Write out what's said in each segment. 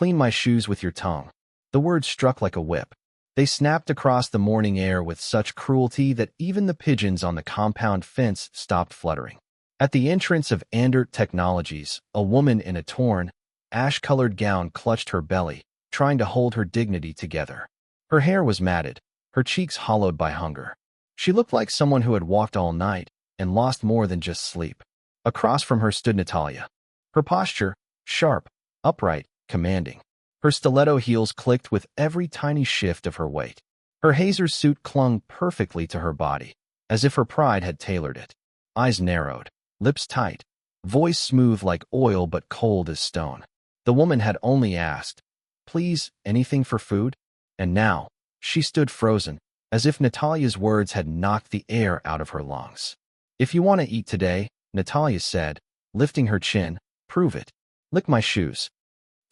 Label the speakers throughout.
Speaker 1: Clean my shoes with your tongue. The words struck like a whip. They snapped across the morning air with such cruelty that even the pigeons on the compound fence stopped fluttering. At the entrance of Andert Technologies, a woman in a torn, ash-colored gown clutched her belly, trying to hold her dignity together. Her hair was matted, her cheeks hollowed by hunger. She looked like someone who had walked all night and lost more than just sleep. Across from her stood Natalia. Her posture, sharp, upright, commanding. Her stiletto heels clicked with every tiny shift of her weight. Her hazer suit clung perfectly to her body, as if her pride had tailored it. Eyes narrowed, lips tight, voice smooth like oil but cold as stone. The woman had only asked, "Please, anything for food?" And now, she stood frozen, as if Natalia's words had knocked the air out of her lungs. "If you want to eat today," Natalia said, lifting her chin, "prove it. Lick my shoes."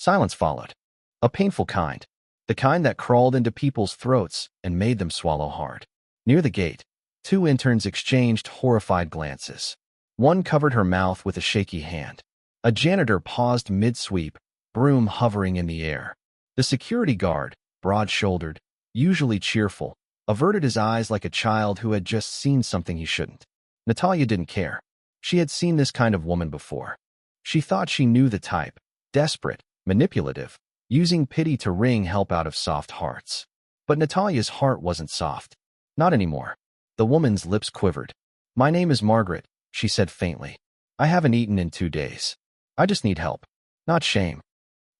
Speaker 1: Silence followed. A painful kind. The kind that crawled into people's throats and made them swallow hard. Near the gate, two interns exchanged horrified glances. One covered her mouth with a shaky hand. A janitor paused mid-sweep, broom hovering in the air. The security guard, broad-shouldered, usually cheerful, averted his eyes like a child who had just seen something he shouldn't. Natalia didn't care. She had seen this kind of woman before. She thought she knew the type. Desperate, manipulative, using pity to wring help out of soft hearts. But Natalia's heart wasn't soft. Not anymore. The woman's lips quivered. "My name is Margaret," she said faintly. "I haven't eaten in 2 days. I just need help, not shame."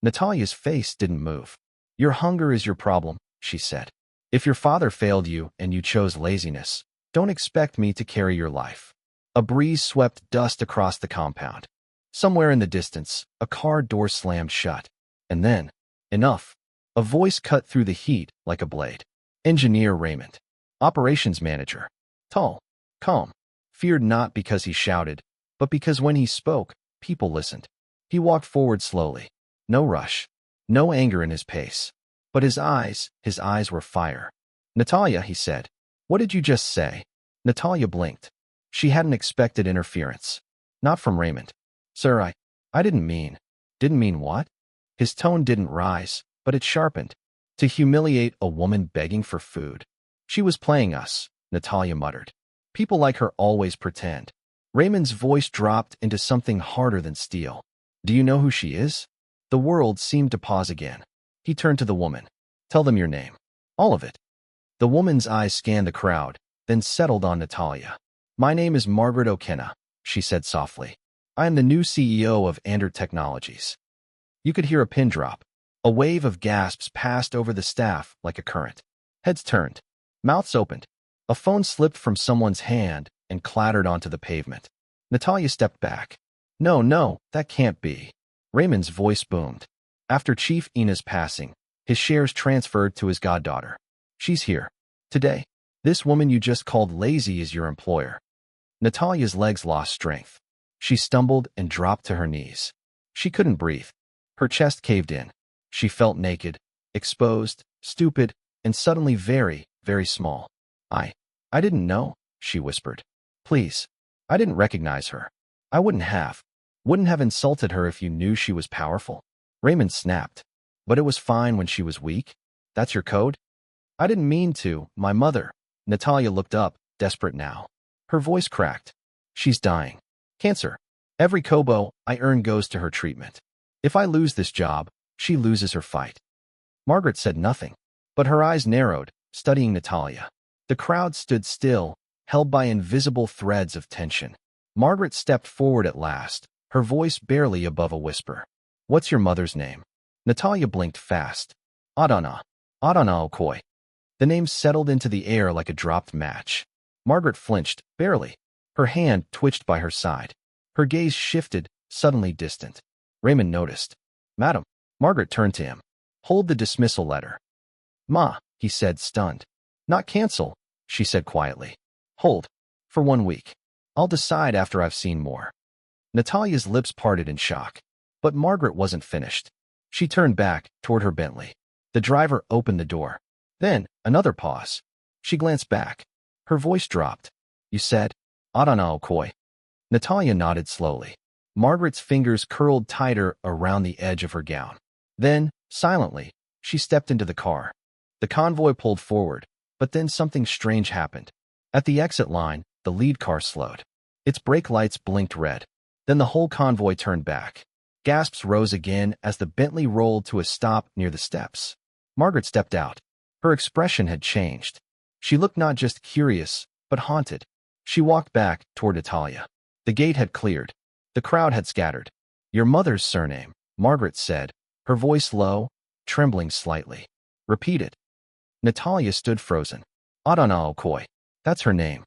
Speaker 1: Natalia's face didn't move. "Your hunger is your problem," she said. "If your father failed you and you chose laziness, don't expect me to carry your life." A breeze swept dust across the compound. Somewhere in the distance, a car door slammed shut. And then, enough. A voice cut through the heat like a blade. Engineer Raymond. Operations manager. Tall, calm, feared not because he shouted, but because when he spoke, people listened. He walked forward slowly. No rush. No anger in his pace. But his eyes were fire. "Natalia," he said. "What did you just say?" Natalia blinked. She hadn't expected interference. Not from Raymond. "Sir, I didn't mean." "Didn't mean what?" His tone didn't rise, but it sharpened. "To humiliate a woman begging for food." "She was playing us," Natalia muttered. "People like her always pretend." Raymond's voice dropped into something harder than steel. "Do you know who she is?" The world seemed to pause again. He turned to the woman. "Tell them your name. All of it." The woman's eyes scanned the crowd, then settled on Natalia. "My name is Margaret O'Kenna," she said softly. "I am the new CEO of Andert Technologies." You could hear a pin drop. A wave of gasps passed over the staff like a current. Heads turned. Mouths opened. A phone slipped from someone's hand and clattered onto the pavement. Natalia stepped back. No, that can't be." Raymond's voice boomed. "After Chief Ina's passing, his shares transferred to his goddaughter. She's here. Today. This woman you just called lazy is your employer." Natalia's legs lost strength. She stumbled and dropped to her knees. She couldn't breathe. Her chest caved in. She felt naked, exposed, stupid, and suddenly very, very small. I didn't know," she whispered. "Please. I didn't recognize her. I wouldn't have insulted her if you knew she was powerful." Raymond snapped. "But it was fine when she was weak? That's your code?" "I didn't mean to, my mother." Natalia looked up, desperate now. Her voice cracked. "She's dying. Cancer. Every kobo I earn goes to her treatment. If I lose this job, she loses her fight." Margaret said nothing, but her eyes narrowed, studying Natalia. The crowd stood still, held by invisible threads of tension. Margaret stepped forward at last, her voice barely above a whisper. "What's your mother's name?" Natalia blinked fast. Adana Okoy." The name settled into the air like a dropped match. Margaret flinched, barely. Her hand twitched by her side. Her gaze shifted, suddenly distant. Raymond noticed. "Madam." Margaret turned to him. "Hold the dismissal letter." "Ma," he said, stunned. "Not cancel," she said quietly. "Hold. For 1 week. I'll decide after I've seen more." Natalia's lips parted in shock. But Margaret wasn't finished. She turned back, toward her Bentley. The driver opened the door. Then, another pause. She glanced back. Her voice dropped. "You said, Adana Okoy." Natalia nodded slowly. Margaret's fingers curled tighter around the edge of her gown. Then, Silently, she stepped into the car. The convoy pulled forward, but then something strange happened. At the exit line, the lead car slowed. Its brake lights blinked red. Then the whole convoy turned back. Gasps rose again as the Bentley rolled to a stop near the steps. Margaret stepped out. Her expression had changed. She looked not just curious, but haunted. She walked back toward Natalia. The gate had cleared. The crowd had scattered. "Your mother's surname," Margaret said, her voice low, trembling slightly. "Repeat it." Natalia stood frozen. "Adana Okoi. That's her name."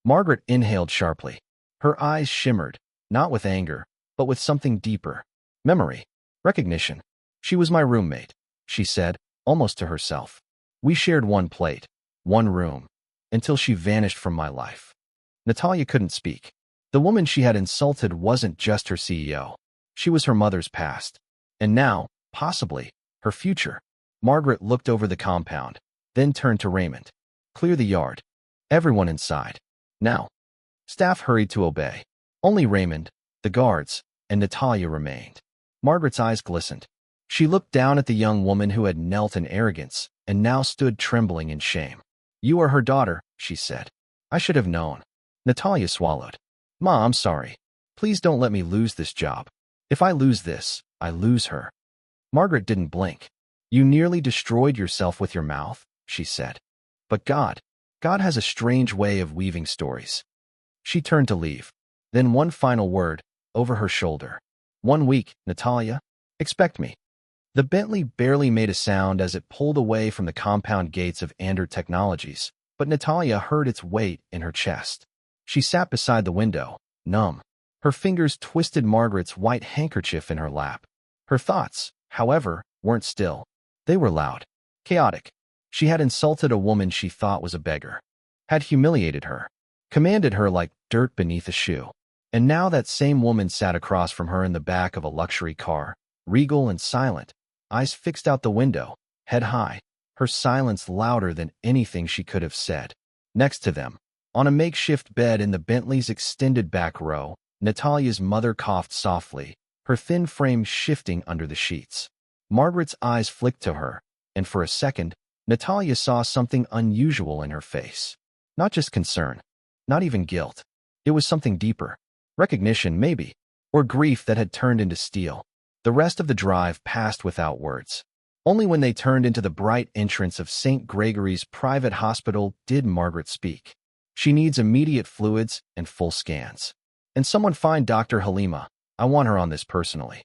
Speaker 1: Margaret inhaled sharply. Her eyes shimmered, not with anger, but with something deeper. Memory. Recognition. "She was my roommate," she said, almost to herself. "We shared one plate, one room, until she vanished from my life." Natalia couldn't speak. The woman she had insulted wasn't just her CEO. She was her mother's past. And now, possibly, her future. Margaret looked over the compound, then turned to Raymond. "Clear the yard. Everyone inside. Now." Staff hurried to obey. Only Raymond, the guards, and Natalia remained. Margaret's eyes glistened. She looked down at the young woman who had knelt in arrogance and now stood trembling in shame. "You are her daughter," she said. "I should have known." Natalia swallowed. "Ma, I'm sorry. Please don't let me lose this job. If I lose this, I lose her." Margaret didn't blink. "You nearly destroyed yourself with your mouth," she said. "But God has a strange way of weaving stories." She turned to leave. Then one final word, over her shoulder. "1 week, Natalia. Expect me." The Bentley barely made a sound as it pulled away from the compound gates of Ander Technologies, but Natalia heard its weight in her chest. She sat beside the window, numb. Her fingers twisted Margaret's white handkerchief in her lap. Her thoughts, however, weren't still. They were loud, chaotic. She had insulted a woman she thought was a beggar, had humiliated her, commanded her like dirt beneath a shoe. And now that same woman sat across from her in the back of a luxury car, regal and silent, eyes fixed out the window, head high, her silence louder than anything she could have said. Next to them, on a makeshift bed in the Bentley's extended back row, Natalia's mother coughed softly, her thin frame shifting under the sheets. Margaret's eyes flicked to her, and for a second, Natalia saw something unusual in her face. Not just concern, not even guilt. It was something deeper. Recognition, maybe, or grief that had turned into steel. The rest of the drive passed without words. Only when they turned into the bright entrance of St. Gregory's private hospital did Margaret speak. "She needs immediate fluids and full scans. And someone find Dr. Halima. I want her on this personally."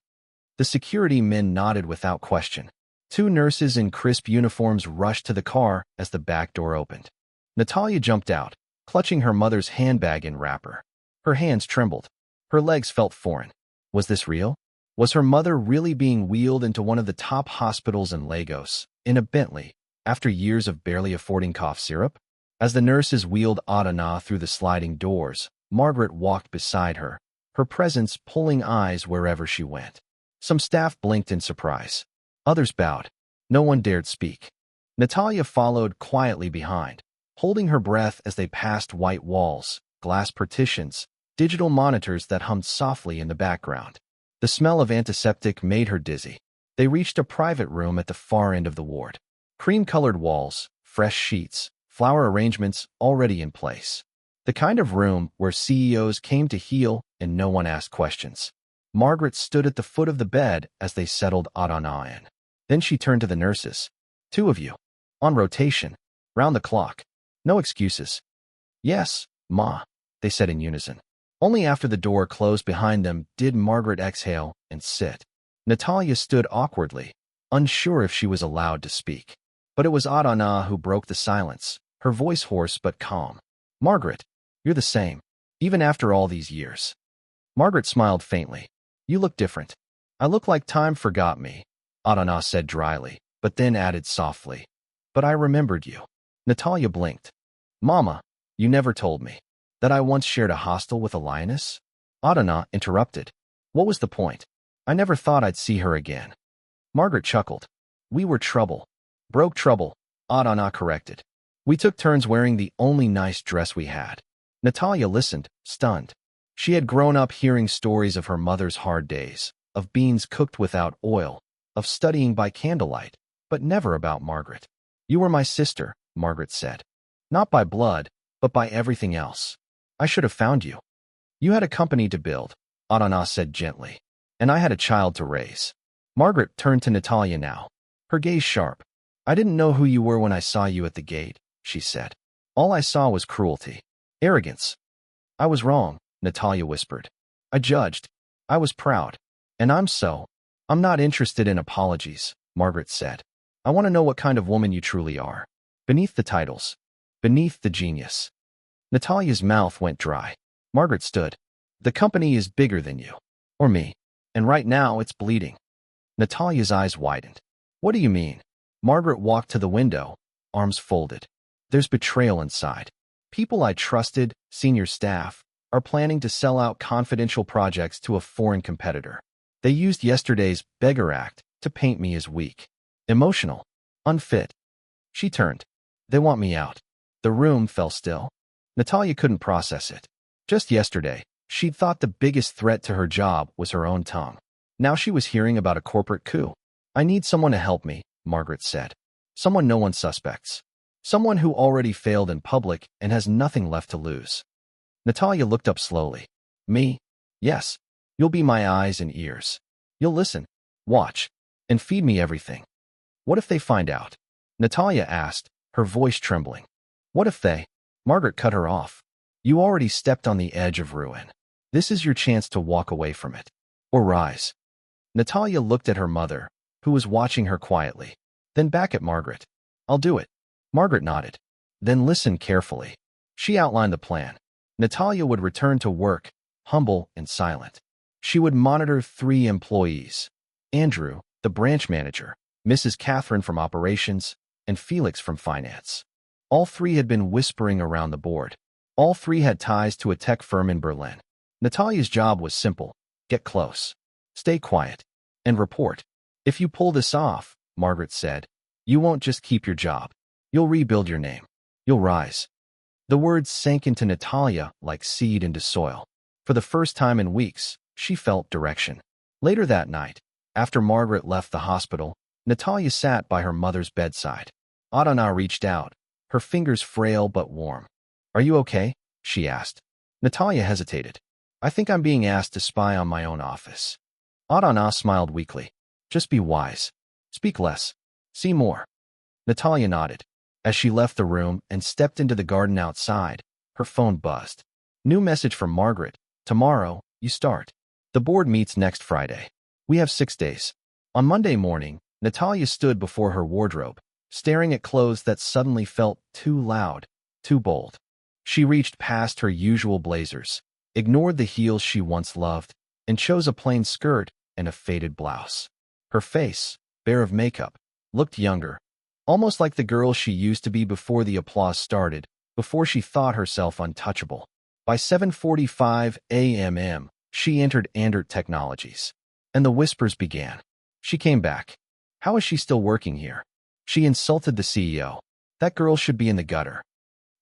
Speaker 1: The security men nodded without question. 2 nurses in crisp uniforms rushed to the car as the back door opened. Natalia jumped out, clutching her mother's handbag and wrapper. Her hands trembled. Her legs felt foreign. Was this real? Was her mother really being wheeled into one of the top hospitals in Lagos, in a Bentley, after years of barely affording cough syrup? As the nurses wheeled Adana through the sliding doors, Margaret walked beside her, her presence pulling eyes wherever she went. Some staff blinked in surprise. Others bowed. No one dared speak. Natalia followed quietly behind, holding her breath as they passed white walls, glass partitions, digital monitors that hummed softly in the background. The smell of antiseptic made her dizzy. They reached a private room at the far end of the ward. Cream-colored walls, fresh sheets, flower arrangements already in place. The kind of room where CEOs came to heal and no one asked questions. Margaret stood at the foot of the bed as they settled Adana in. Then she turned to the nurses. "2 of you. On rotation. Round the clock. No excuses." "Yes, Ma," they said in unison. Only after the door closed behind them did Margaret exhale and sit. Natalia stood awkwardly, unsure if she was allowed to speak. But it was Adana who broke the silence, her voice hoarse but calm. "Margaret, you're the same, even after all these years." Margaret smiled faintly. "You look different." "I look like time forgot me," Adana said dryly, but then added softly. "But I remembered you." Natalia blinked. "Mama, you never told me that I once shared a hostel with a lioness?" Adana interrupted. "What was the point? I never thought I'd see her again." Margaret chuckled. "We were trouble. Broke trouble," Adana corrected. "We took turns wearing the only nice dress we had." Natalia listened, stunned. She had grown up hearing stories of her mother's hard days, of beans cooked without oil, of studying by candlelight, but never about Margaret. You were my sister, Margaret said. Not by blood, but by everything else. I should have found you. You had a company to build, Adana said gently, and I had a child to raise. Margaret turned to Natalia now, her gaze sharp. I didn't know who you were when I saw you at the gate, she said. All I saw was cruelty, arrogance. I was wrong, Natalia whispered. I judged. I was proud. And I'm not interested in apologies, Margaret said. I want to know what kind of woman you truly are. Beneath the titles. Beneath the genius. Natalia's mouth went dry. Margaret stood. The company is bigger than you. Or me. And right now it's bleeding. Natalia's eyes widened. What do you mean? Margaret walked to the window, arms folded. There's betrayal inside. People I trusted, senior staff, are planning to sell out confidential projects to a foreign competitor. They used yesterday's Beggar act to paint me as weak, emotional, unfit. She turned. They want me out. The room fell still. Natalia couldn't process it. Just yesterday, she'd thought the biggest threat to her job was her own tongue. Now she was hearing about a corporate coup. I need someone to help me, Margaret said. Someone no one suspects. Someone who already failed in public and has nothing left to lose. Natalia looked up slowly. Me? Yes. You'll be my eyes and ears. You'll listen, watch, and feed me everything. What if they find out? Natalia asked, her voice trembling. What if they? Margaret cut her off. You already stepped on the edge of ruin. This is your chance to walk away from it. Or rise. Natalia looked at her mother, who was watching her quietly. Then back at Margaret. I'll do it. Margaret nodded. Then listen carefully. She outlined the plan. Natalia would return to work, humble and silent. She would monitor 3 employees. Andrew, the branch manager, Mrs. Catherine from operations, and Felix from finance. All 3 had been whispering around the board. All 3 had ties to a tech firm in Berlin. Natalia's job was simple. Get close. Stay quiet. And report. If you pull this off, Margaret said, you won't just keep your job. You'll rebuild your name. You'll rise. The words sank into Natalia like seed into soil. For the first time in weeks, she felt direction. Later that night, after Margaret left the hospital, Natalia sat by her mother's bedside. Adana reached out, her fingers frail but warm. Are you okay? She asked. Natalia hesitated. I think I'm being asked to spy on my own office. Adana smiled weakly. Just be wise. Speak less. See more. Natalia nodded. As she left the room and stepped into the garden outside, her phone buzzed. New message from Margaret. Tomorrow, you start. The board meets next Friday. We have 6 days. On Monday morning, Natalia stood before her wardrobe, staring at clothes that suddenly felt too loud, too bold. She reached past her usual blazers, ignored the heels she once loved, and chose a plain skirt and a faded blouse. Her face, bare of makeup, looked younger, almost like the girl she used to be before the applause started, before she thought herself untouchable. By 7:45 a.m., she entered Andert Technologies, and the whispers began. She came back. How is she still working here? She insulted the CEO. That girl should be in the gutter.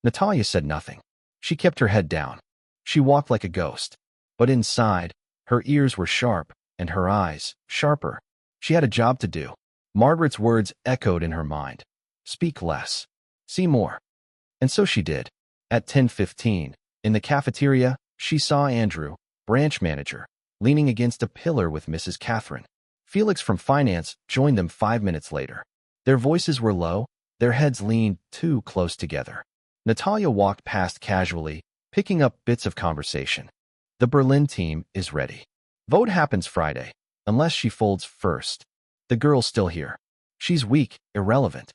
Speaker 1: Natalia said nothing. She kept her head down. She walked like a ghost. But inside, her ears were sharp, and her eyes, sharper. She had a job to do. Margaret's words echoed in her mind. Speak less. See more. And so she did. At 10:15, in the cafeteria, she saw Andrew, branch manager, leaning against a pillar with Mrs. Catherine. Felix from finance joined them 5 minutes later. Their voices were low, their heads leaned too close together. Natalia walked past casually, picking up bits of conversation. The Berlin team is ready. Vote happens Friday, unless she folds first. The girl's still here. She's weak, irrelevant.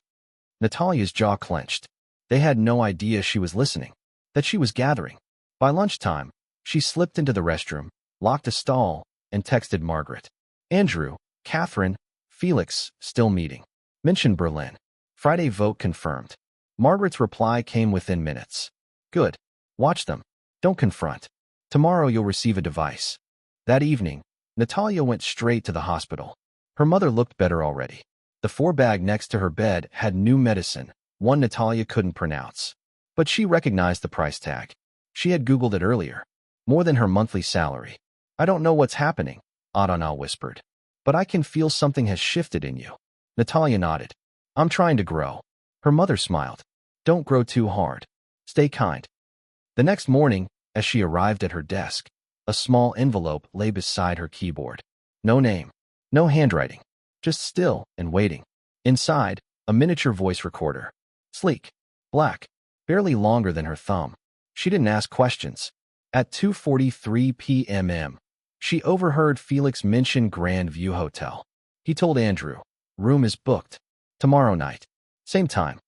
Speaker 1: Natalia's jaw clenched. They had no idea she was listening, that she was gathering. By lunchtime, she slipped into the restroom, locked a stall, and texted Margaret. Andrew, Catherine, Felix, still meeting. Mention Berlin. Friday vote confirmed. Margaret's reply came within minutes. Good. Watch them. Don't confront. Tomorrow you'll receive a device. That evening, Natalia went straight to the hospital. Her mother looked better already. The 4-bag next to her bed had new medicine, one Natalia couldn't pronounce. But she recognized the price tag. She had Googled it earlier. More than her monthly salary. I don't know what's happening, Adana whispered. but I can feel something has shifted in you. Natalia nodded. I'm trying to grow. Her mother smiled. Don't grow too hard. Stay kind. The next morning, as she arrived at her desk, a small envelope lay beside her keyboard. No name. No handwriting. Just still and waiting. Inside, a miniature voice recorder. Sleek. Black. Barely longer than her thumb. She didn't ask questions. At 2:43 p.m., she overheard Felix mention Grand View Hotel. He told Andrew, room is booked. Tomorrow night. Same time.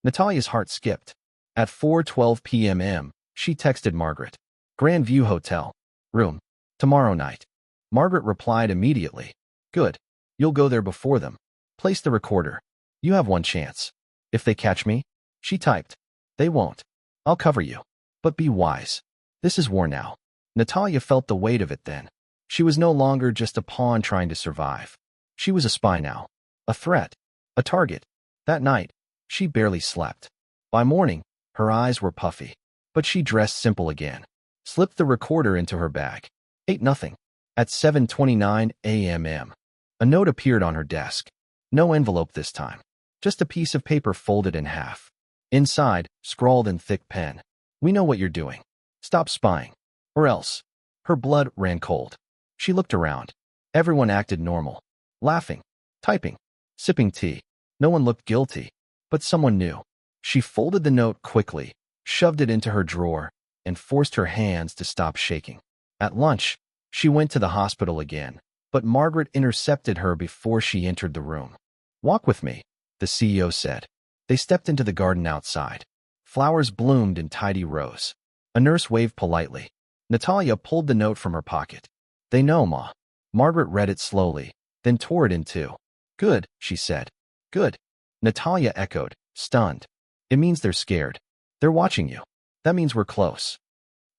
Speaker 1: Natalia's heart skipped. At 4:12 p.m., she texted Margaret. Grand View Hotel. Room. Tomorrow night. Margaret replied immediately. Good. You'll go there before them. Place the recorder. You have one chance. If they catch me, she typed. They won't. I'll cover you. But be wise. This is war now. Natalia felt the weight of it then. She was no longer just a pawn trying to survive. She was a spy now. A threat. A target. That night, she barely slept. By morning, her eyes were puffy. But she dressed simple again. Slipped the recorder into her bag. Ate nothing. At 7:29 a.m., a note appeared on her desk. No envelope this time. Just a piece of paper folded in half. Inside, scrawled in thick pen. We know what you're doing. Stop spying. Or else. Her blood ran cold. She looked around. Everyone acted normal. Laughing. Typing. Sipping tea. No one looked guilty. But someone knew. She folded the note quickly, shoved it into her drawer, and forced her hands to stop shaking. At lunch, she went to the hospital again, but Margaret intercepted her before she entered the room. Walk with me, the CEO said. They stepped into the garden outside. Flowers bloomed in tidy rows. A nurse waved politely. Natalia pulled the note from her pocket. They know, Ma. Margaret read it slowly, then tore it in two. Good, she said. Good. Natalia echoed, stunned. It means they're scared. They're watching you. That means we're close.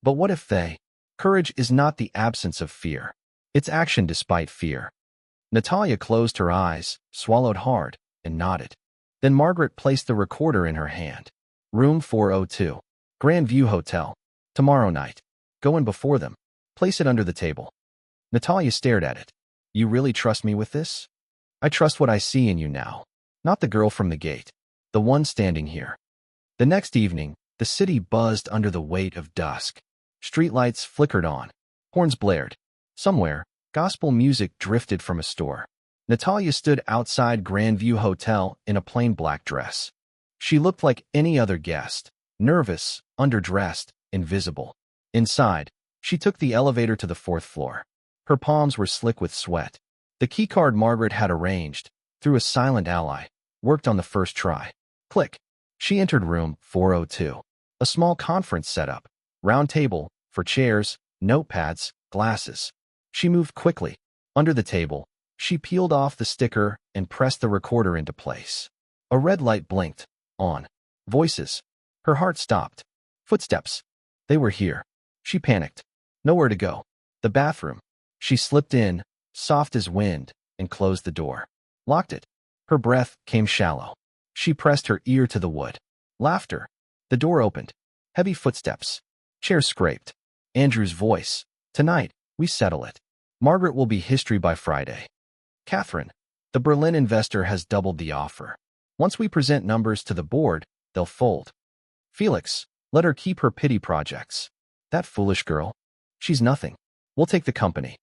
Speaker 1: But what if they? Courage is not the absence of fear. It's action despite fear. Natalia closed her eyes, swallowed hard, and nodded. Then Margaret placed the recorder in her hand. Room 402. Grand View Hotel. Tomorrow night. Go in before them. Place it under the table. Natalia stared at it. You really trust me with this? I trust what I see in you now. Not the girl from the gate. The one standing here. The next evening, the city buzzed under the weight of dusk. Streetlights flickered on. Horns blared. Somewhere, gospel music drifted from a store. Natalia stood outside Grand View Hotel in a plain black dress. She looked like any other guest, nervous, underdressed, invisible. Inside, she took the elevator to the 4th floor. Her palms were slick with sweat. The keycard Margaret had arranged, through a silent ally, worked on the first try. Click. She entered room 402. A small conference setup. Round table, for chairs, notepads, glasses. She moved quickly. Under the table, she peeled off the sticker and pressed the recorder into place. A red light blinked. On. Voices. Her heart stopped. Footsteps. They were here. She panicked. Nowhere to go. The bathroom. She slipped in, soft as wind, and closed the door. Locked it. Her breath came shallow. She pressed her ear to the wood. Laughter. The door opened. Heavy footsteps. Chairs scraped. Andrew's voice. Tonight, we settle it. Margaret will be history by Friday. Catherine. The Berlin investor has doubled the offer. Once we present numbers to the board, they'll fold. Felix. Let her keep her pity projects. That foolish girl. She's nothing. We'll take the company.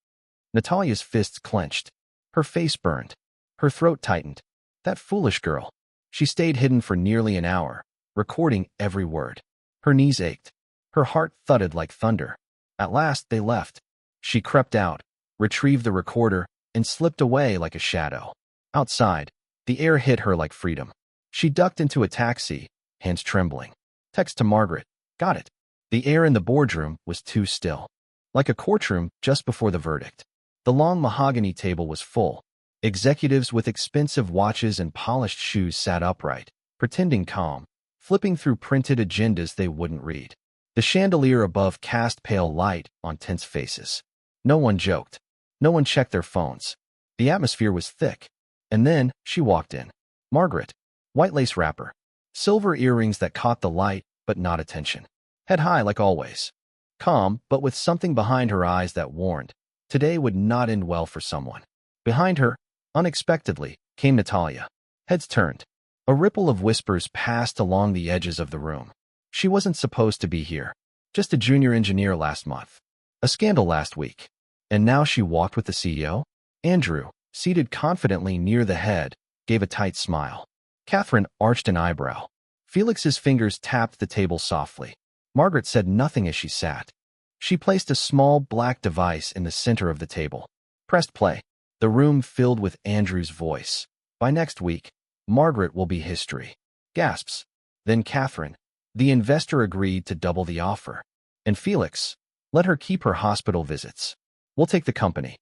Speaker 1: Natalia's fists clenched. Her face burned. Her throat tightened. That foolish girl. She stayed hidden for nearly an hour, recording every word. Her knees ached. Her heart thudded like thunder. At last, they left. She crept out, retrieved the recorder, and slipped away like a shadow. Outside, the air hit her like freedom. She ducked into a taxi, hands trembling. Text to Margaret. Got it. The air in the boardroom was too still. Like a courtroom just before the verdict. The long mahogany table was full. Executives with expensive watches and polished shoes sat upright, pretending calm, flipping through printed agendas they wouldn't read. The chandelier above cast pale light on tense faces. No one joked. No one checked their phones. The atmosphere was thick. And then she walked in. Margaret. White lace wrapper. Silver earrings that caught the light, but not attention. Head high like always. Calm, but with something behind her eyes that warned. Today would not end well for someone. Behind her, unexpectedly, came Natalia. Heads turned. A ripple of whispers passed along the edges of the room. She wasn't supposed to be here. Just a junior engineer last month. A scandal last week. And now she walked with the CEO? Andrew, seated confidently near the head, gave a tight smile. Catherine arched an eyebrow. Felix's fingers tapped the table softly. Margaret said nothing as she sat. She placed a small black device in the center of the table. Pressed play. The room filled with Andrew's voice. By next week, Margaret will be history. Gasps. Then Catherine. The investor agreed to double the offer. And Felix, let her keep her hospital visits. We'll take the company.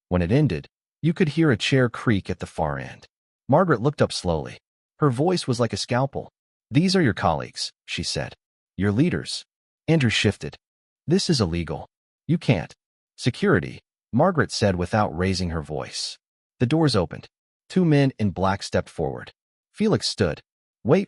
Speaker 1: When it ended, you could hear a chair creak at the far end. Margaret looked up slowly. Her voice was like a scalpel. These are your colleagues, she said. Your leaders. Andrew shifted. This is illegal. You can't. Security, Margaret said without raising her voice. The doors opened. 2 men in black stepped forward. Felix stood. Wait,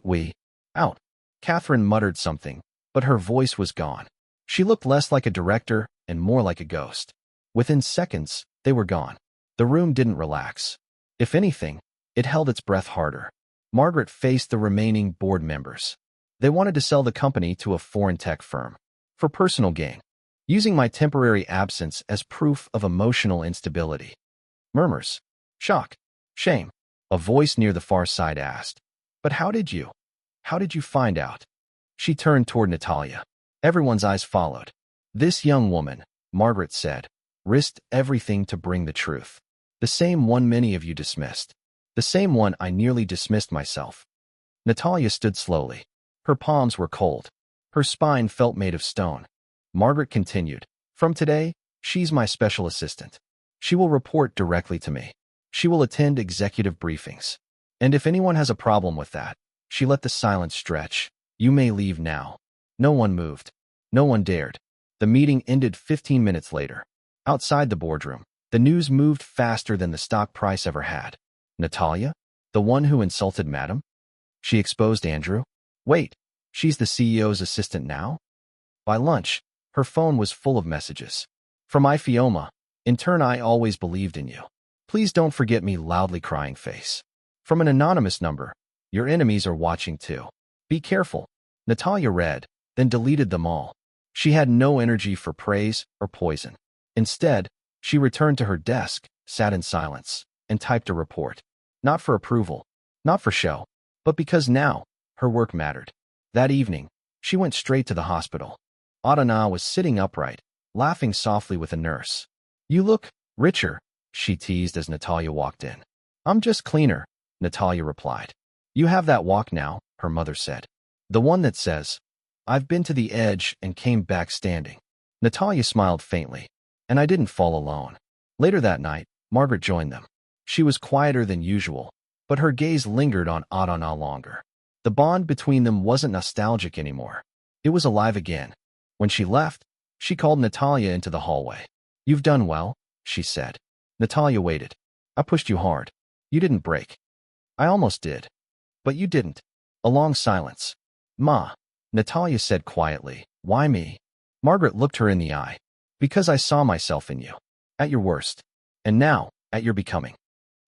Speaker 1: out. Catherine muttered something, but her voice was gone. She looked less like a director and more like a ghost. Within seconds, they were gone. The room didn't relax. If anything, it held its breath harder. Margaret faced the remaining board members. They wanted to sell the company to a foreign tech firm. For personal gain. Using my temporary absence as proof of emotional instability. Murmurs. Shock. Shame. A voice near the far side asked. But how did you find out? She turned toward Natalia. Everyone's eyes followed. This young woman, Margaret said, risked everything to bring the truth. The same one many of you dismissed. The same one I nearly dismissed myself. Natalia stood slowly. Her palms were cold. Her spine felt made of stone. Margaret continued. From today, she's my special assistant. She will report directly to me. She will attend executive briefings. And if anyone has a problem with that, she let the silence stretch. You may leave now. No one moved. No one dared. The meeting ended 15 minutes later. Outside the boardroom, the news moved faster than the stock price ever had. Natalia? The one who insulted Madam? She exposed Andrew? Wait, she's the CEO's assistant now? By lunch, her phone was full of messages. From Ifioma. In turn, I always believed in you. Please don't forget me, loudly crying face. From an anonymous number. Your enemies are watching too. Be careful. Natalia read, then deleted them all. She had no energy for praise or poison. Instead, she returned to her desk, sat in silence, and typed a report. Not for approval, not for show, but because now, her work mattered. That evening, she went straight to the hospital. Adana was sitting upright, laughing softly with a nurse. You look richer, she teased as Natalia walked in. I'm just cleaner, Natalia replied. You have that walk now, her mother said. The one that says, I've been to the edge and came back standing. Natalia smiled faintly. And I didn't fall alone. Later that night, Margaret joined them. She was quieter than usual, but her gaze lingered on Adana longer. The bond between them wasn't nostalgic anymore. It was alive again. When she left, she called Natalia into the hallway. You've done well, she said. Natalia waited. I pushed you hard. You didn't break. I almost did. But you didn't. A long silence. Ma, Natalia said quietly. Why me? Margaret looked her in the eye. Because I saw myself in you. At your worst. And now, at your becoming.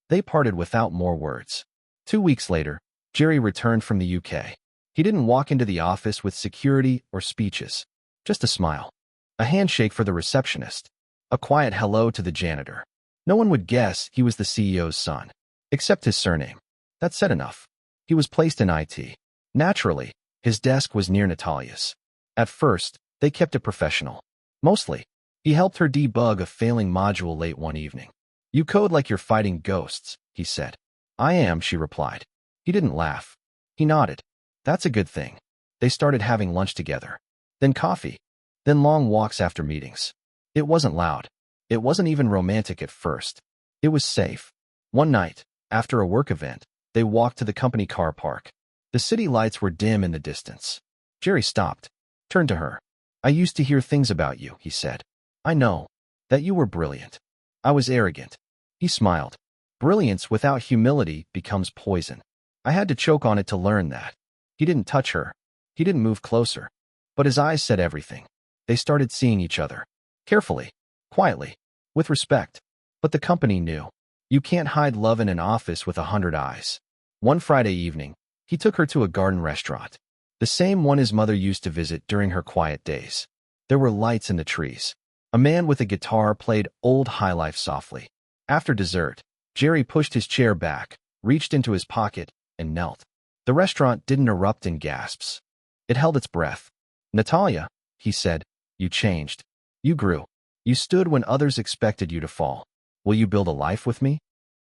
Speaker 1: They parted without more words. 2 weeks later, Jerry returned from the UK. He didn't walk into the office with security or speeches. Just a smile. A handshake for the receptionist. A quiet hello to the janitor. No one would guess he was the CEO's son. Except his surname. That said enough. He was placed in IT. Naturally, his desk was near Natalia's. At first, they kept it professional. Mostly, he helped her debug a failing module late one evening. You code like you're fighting ghosts, he said. I am, she replied. He didn't laugh. He nodded. That's a good thing. They started having lunch together. Then coffee. Then long walks after meetings. It wasn't loud. It wasn't even romantic at first. It was safe. One night, after a work event, they walked to the company car park. The city lights were dim in the distance. Jerry stopped, turned to her. I used to hear things about you, he said. I know. That you were brilliant. I was arrogant. He smiled. Brilliance without humility becomes poison. I had to choke on it to learn that. He didn't touch her. He didn't move closer. But his eyes said everything. They started seeing each other. Carefully. Quietly. With respect. But the company knew. You can't hide love in an office with 100 eyes. One Friday evening, he took her to a garden restaurant, the same one his mother used to visit during her quiet days. There were lights in the trees. A man with a guitar played old high life softly. After dessert, Jerry pushed his chair back, reached into his pocket, and knelt. The restaurant didn't erupt in gasps. It held its breath. "Natalia," he said, "you changed. You grew. You stood when others expected you to fall. Will you build a life with me?"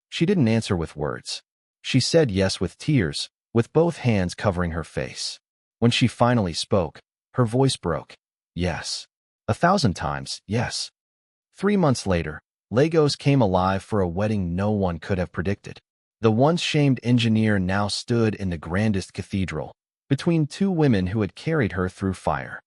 Speaker 1: She didn't answer with words. She said yes with tears, with both hands covering her face. When she finally spoke, her voice broke. Yes. 1,000 times, yes. 3 months later, Lagos came alive for a wedding no one could have predicted. The once shamed engineer now stood in the grandest cathedral, between two women who had carried her through fire.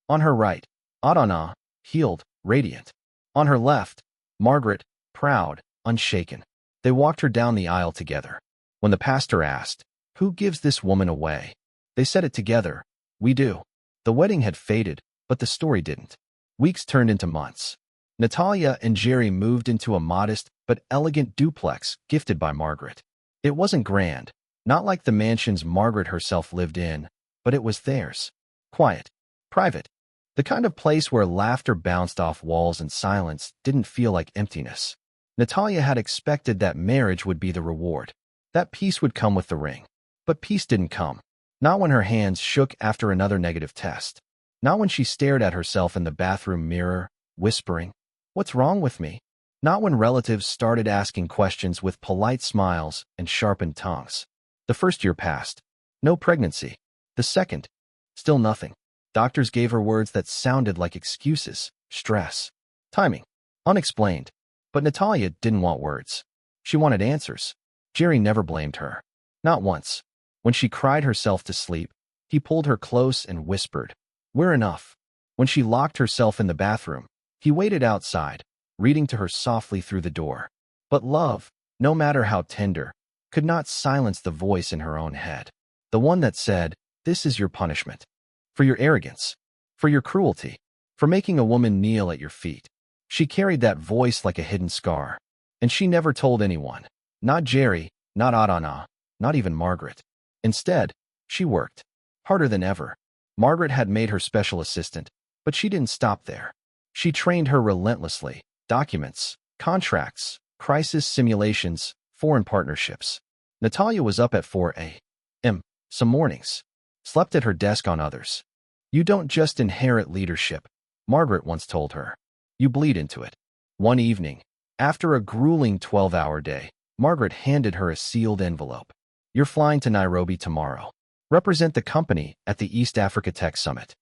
Speaker 1: On her right, Adana, healed, radiant. On her left, Margaret, proud, unshaken. They walked her down the aisle together. When the pastor asked, "Who gives this woman away?" they said it together, "We do." The wedding had faded, but the story didn't. Weeks turned into months. Natalia and Jerry moved into a modest but elegant duplex gifted by Margaret. It wasn't grand, not like the mansions Margaret herself lived in, but it was theirs. Quiet, private, the kind of place where laughter bounced off walls and silence didn't feel like emptiness. Natalia had expected that marriage would be the reward, that peace would come with the ring. But peace didn't come. Not when her hands shook after another negative test. Not when she stared at herself in the bathroom mirror, whispering, "What's wrong with me?" Not when relatives started asking questions with polite smiles and sharpened tongues. The first year passed. No pregnancy. The second. Still nothing. Doctors gave her words that sounded like excuses, stress, timing, unexplained. But Natalia didn't want words. She wanted answers. Jerry never blamed her. Not once. When she cried herself to sleep, he pulled her close and whispered, "We're enough." When she locked herself in the bathroom, he waited outside, reading to her softly through the door. But love, no matter how tender, could not silence the voice in her own head. The one that said, "This is your punishment. For your arrogance. For your cruelty. For making a woman kneel at your feet." She carried that voice like a hidden scar. And she never told anyone. Not Jerry, not Adana, not even Margaret. Instead, she worked. Harder than ever. Margaret had made her special assistant, but she didn't stop there. She trained her relentlessly. Documents, contracts, crisis simulations, foreign partnerships. Natalia was up at 4 a.m. some mornings. Slept at her desk on others. "You don't just inherit leadership," Margaret once told her. "You bleed into it." One evening, after a grueling 12-hour day, Margaret handed her a sealed envelope. "You're flying to Nairobi tomorrow. Represent the company at the East Africa Tech Summit."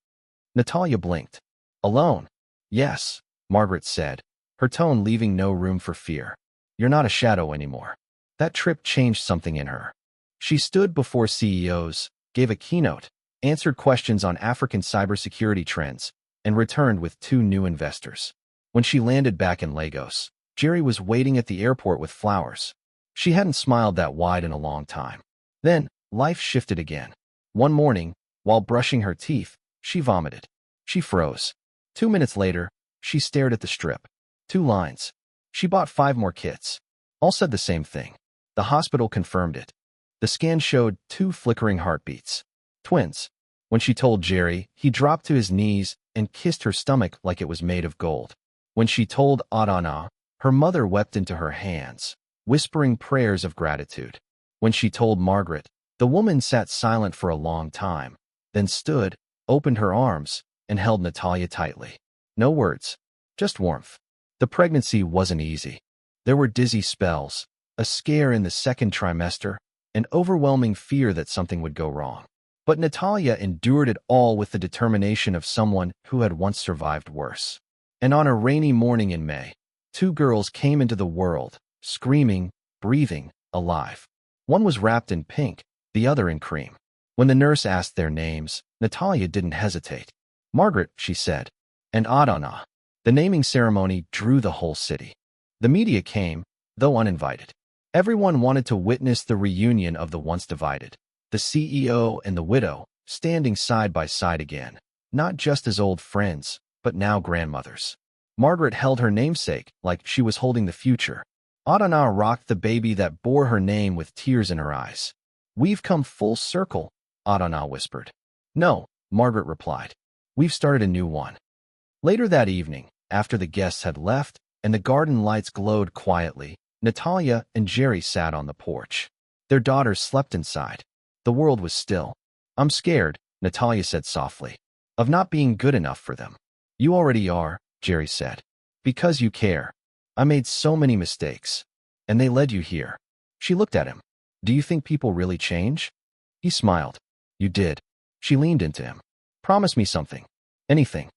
Speaker 1: Natalia blinked. "Alone?" "Yes," Margaret said, her tone leaving no room for fear. "You're not a shadow anymore." That trip changed something in her. She stood before CEOs, gave a keynote, answered questions on African cybersecurity trends, and returned with 2 new investors. When she landed back in Lagos, Jerry was waiting at the airport with flowers. She hadn't smiled that wide in a long time. Then, life shifted again. One morning, while brushing her teeth, she vomited. She froze. 2 minutes later, she stared at the strip. 2 lines. She bought 5 more kits. All said the same thing. The hospital confirmed it. The scan showed 2 flickering heartbeats. Twins. When she told Jerry, he dropped to his knees and kissed her stomach like it was made of gold. When she told Adana, her mother wept into her hands, whispering prayers of gratitude. When she told Margaret, the woman sat silent for a long time, then stood, opened her arms, and held Natalia tightly. No words, just warmth. The pregnancy wasn't easy. There were dizzy spells, a scare in the 2nd trimester, an overwhelming fear that something would go wrong. But Natalia endured it all with the determination of someone who had once survived worse. And on a rainy morning in May, 2 girls came into the world, screaming, breathing, alive. One was wrapped in pink, the other in cream. When the nurse asked their names, Natalia didn't hesitate. "Margaret," she said, "and Adana." The naming ceremony drew the whole city. The media came, though uninvited. Everyone wanted to witness the reunion of the once divided. The CEO and the widow, standing side by side again, not just as old friends, but now grandmothers. Margaret held her namesake like she was holding the future. Adana rocked the baby that bore her name with tears in her eyes. We've come full circle, Adana whispered. No, Margaret replied. We've started a new one. Later that evening, after the guests had left and the garden lights glowed quietly, Natalia and Jerry sat on the porch. Their daughters slept inside. The world was still. I'm scared, Natalia said softly, of not being good enough for them. You already are, Jerry said. Because you care. I made so many mistakes. And they led you here. She looked at him. Do you think people really change? He smiled. You did. She leaned into him. Promise me something. Anything.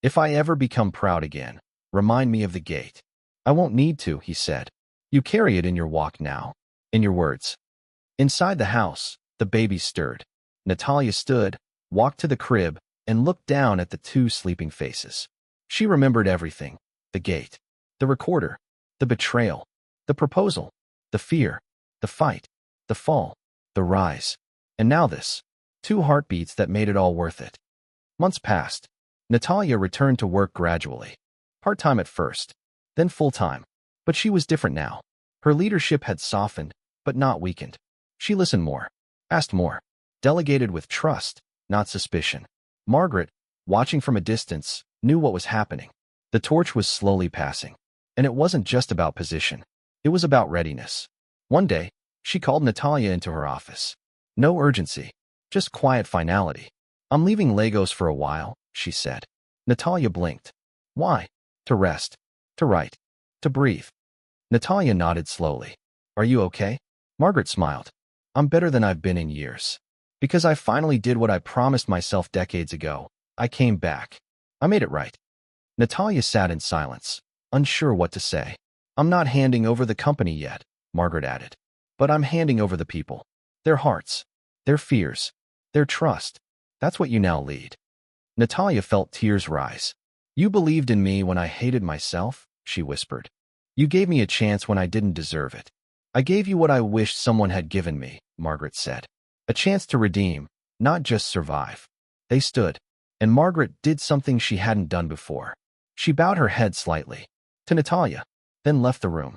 Speaker 1: If I ever become proud again, remind me of the gate. I won't need to, he said. You carry it in your walk now. In your words. Inside the house, the baby stirred. Natalia stood, walked to the crib, and looked down at the two sleeping faces. She remembered everything. The gate. The recorder. The betrayal. The proposal. The fear. The fight. The fall. The rise. And now this. 2 heartbeats that made it all worth it. Months passed. Natalia returned to work gradually. Part-time at first, then full-time. But she was different now. Her leadership had softened, but not weakened. She listened more, asked more, delegated with trust, not suspicion. Margaret, watching from a distance, knew what was happening. The torch was slowly passing. And it wasn't just about position. It was about readiness. One day, she called Natalia into her office. No urgency, just quiet finality. I'm leaving Lagos for a while, she said. Natalia blinked. Why? To rest. To write. To breathe. Natalia nodded slowly. Are you okay? Margaret smiled. I'm better than I've been in years. Because I finally did what I promised myself decades ago. I came back. I made it right. Natalia sat in silence, unsure what to say. I'm not handing over the company yet, Margaret added. But I'm handing over the people. Their hearts. Their fears. Their trust. That's what you now lead. Natalia felt tears rise. You believed in me when I hated myself, she whispered. You gave me a chance when I didn't deserve it. I gave you what I wished someone had given me, Margaret said. A chance to redeem, not just survive. They stood, and Margaret did something she hadn't done before. She bowed her head slightly to Natalia, then left the room.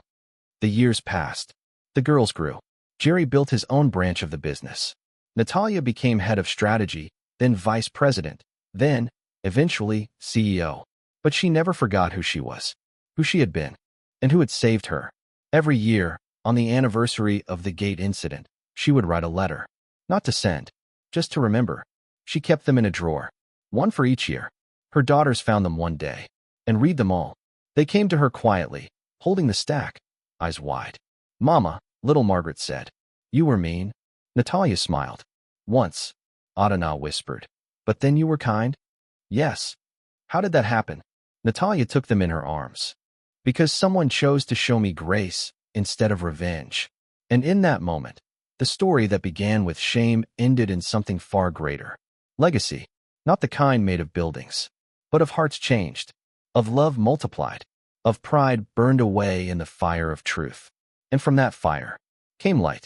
Speaker 1: The years passed. The girls grew. Jerry built his own branch of the business. Natalia became head of strategy, then vice president, then, eventually, CEO. But she never forgot who she was, who she had been, and who had saved her. Every year, on the anniversary of the gate incident, she would write a letter. Not to send, just to remember. She kept them in a drawer, one for each year. Her daughters found them one day, and read them all. They came to her quietly, holding the stack, eyes wide. Mama, little Margaret said. You were mean. Natalia smiled. Once, Adana whispered. But then you were kind? Yes. How did that happen? Natalia took them in her arms. Because someone chose to show me grace instead of revenge. And in that moment, the story that began with shame ended in something far greater. Legacy, not the kind made of buildings, but of hearts changed, of love multiplied, of pride burned away in the fire of truth. And from that fire came light.